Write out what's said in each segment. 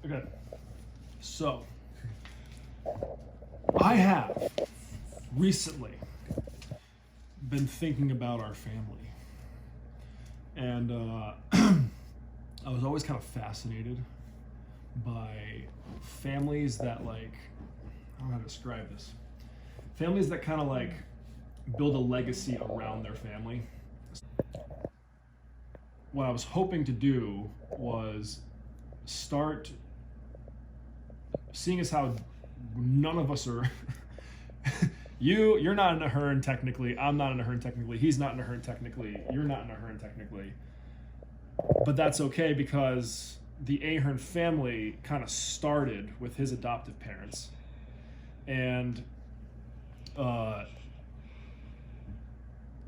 Okay. So, I have recently been thinking about our family. And I was always kind of fascinated by families that, like, I don't know how to describe this. Families that kind of like build a legacy around their family. What I was hoping to do was start seeing as how none of us are you're not an Ahern technically, I'm not an Ahern technically, he's not an Ahern technically, you're not an Ahern technically, but that's okay because the Ahern family kind of started with his adoptive parents and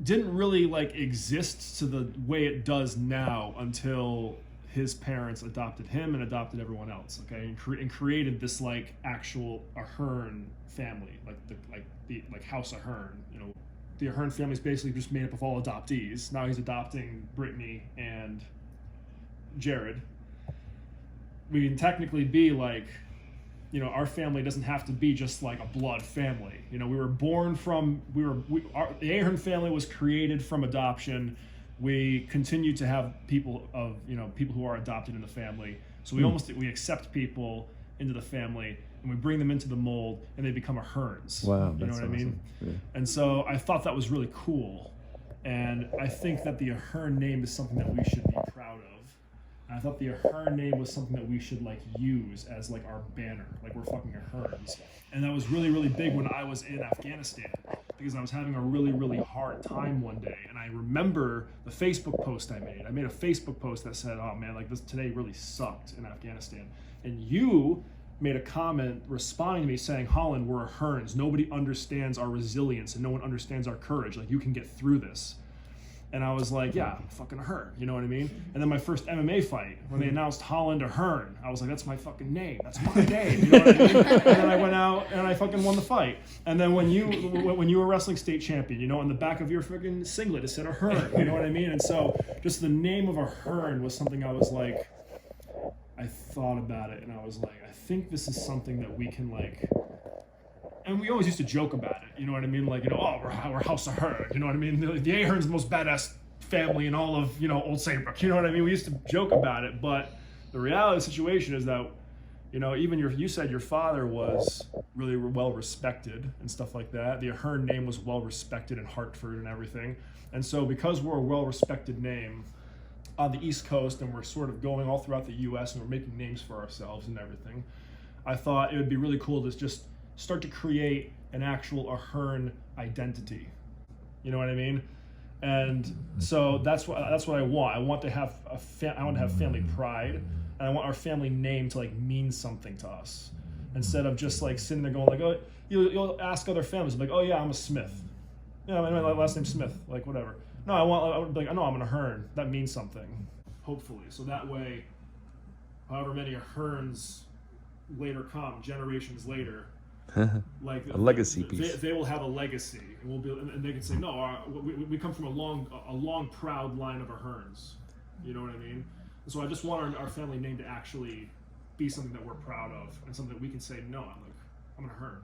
didn't really like exist to the way it does now until his parents adopted him and adopted everyone else, okay, and created this like actual Ahern family, like House Ahern. You know, the Ahern family is basically just made up of all adoptees. Now he's adopting Brittany and Jared. We can technically be like, you know, our family doesn't have to be just like a blood family. You know, we were born from, the Ahern family was created from adoption. We continue to have people who are adopted in the family. So we accept people into the family and we bring them into the mold and they become Aherns. Wow, you know what awesome. I mean? Yeah. And so I thought that was really cool. And I think that the Ahern name is something that we should be proud of. I thought the Ahern name was something that we should like use as like our banner, like we're fucking Aherns. And that was really, really big when I was in Afghanistan because I was having a really, really hard time one day. And I remember the Facebook post I made. I made a Facebook post that said, oh man, like this today really sucked in Afghanistan. And you made a comment responding to me saying, Holland, we're Aherns. Nobody understands our resilience and no one understands our courage. Like you can get through this. And I was like, yeah, I'm fucking Ahern, you know what I mean? And then my first MMA fight, when they announced Holland Ahern, I was like, that's my fucking name. That's my name, you know what I mean? And then I went out and I fucking won the fight. And then when you were wrestling state champion, you know, on the back of your fucking singlet, it said Ahern, you know what I mean? And so just the name of Ahern was something I was like, I thought about it and I was like, I think this is something that we can like, and we always used to joke about it, you know what I mean? Like, you know, oh, we're House Ahern, you know what I mean? The Ahern's the most badass family in all of, you know, Old Saybrook, you know what I mean? We used to joke about it, but the reality of the situation is that, you know, even you said your father was really well respected and stuff like that. The Ahern name was well respected in Hartford and everything. And so because we're a well respected name on the East Coast and we're sort of going all throughout the US and we're making names for ourselves and everything, I thought it would be really cool to just start to create an actual Ahern identity. You know what I mean? And so that's what I want. I want to have family pride, and I want our family name to like mean something to us. Instead of just like sitting there going like, oh, you'll ask other families like, oh yeah, I'm a Smith. Yeah, my last name's Smith, like whatever. No, I would be like, no, I'm an Ahern. That means something. Hopefully, so that way, however many Aherns later come, generations later. Like a legacy piece. They will have a legacy, and we'll be, and they can say, no, we come from a long, proud line of Aherns. You know what I mean? And so I just want our family name to actually be something that we're proud of, and something that we can say, no, I'm an Ahern.